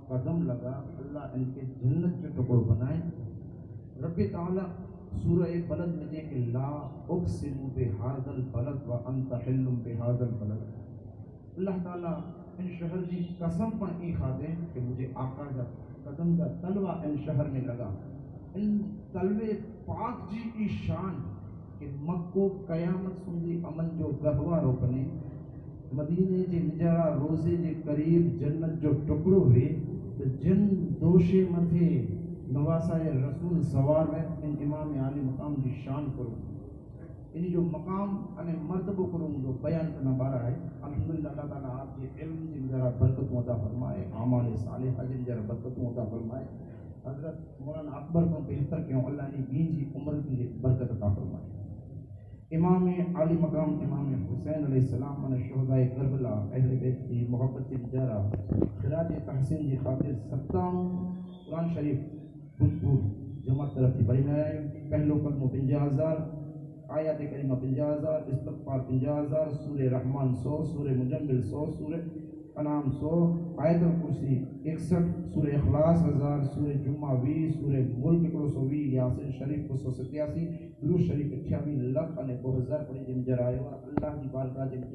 قدم لگا اللہ ان کے جنت کے ٹکڑ بنائے. رب تعالیٰ سورہ بلد میں دے کہ لا اقسم بہذا البلد وانت حل بہذا البلد. اللہ تعالیٰ ان شہر کی قسم پر ای کھادے کہ مجھے آقا جا قدم کا تلوہ ان شہر میں لگا. ان تلوے پاک جی کی شان کہ مکو قیامت سندی امن جو گہوا روکنے مدینے جے نجارہ روزے جے قریب جنت جو ٹکڑو ہوئے تو جن دوشے متھے نواسا رسول سوار میں ان امام عالی مقام کی شان کروں ان جو مقام ان مرتبہ کروں جو بیان کرنا بارہ ہے. الحمدللہ اللہ تعالیٰ آپ کے علم جن ذرا برکت عطا فرمائے, اعمال صالحہ جن ذرا برکت عطا فرمائے. حضرت مولانا اکبر کو بہتر کیوں اللہ نے بین جی عمر کی برکت عطا فرمائے. امام عالی مقام امام حسین علیہ السلام من شہداء کربلا اہل بیت کی محبت کی جارہ خراج تحسین جی خاطر 57 قرآن شریف بھوج جمع طرف تھی بڑی میں آئے. پہلو کلمہ 50,000 آیات کریمہ 50,000 استغفار 50,000 سورہ رحمان 100 سورہ مجمل 100 سورہ انعام 100 آیت الکرسی 61 سورہ اخلاص 1000 سورہ جمعہ 20 سورہ ملک 120 یاسین شریف 187 درود شریف 28 لاکھ 2000 پڑھی جن جرائے اللہ کی بارگاہ جن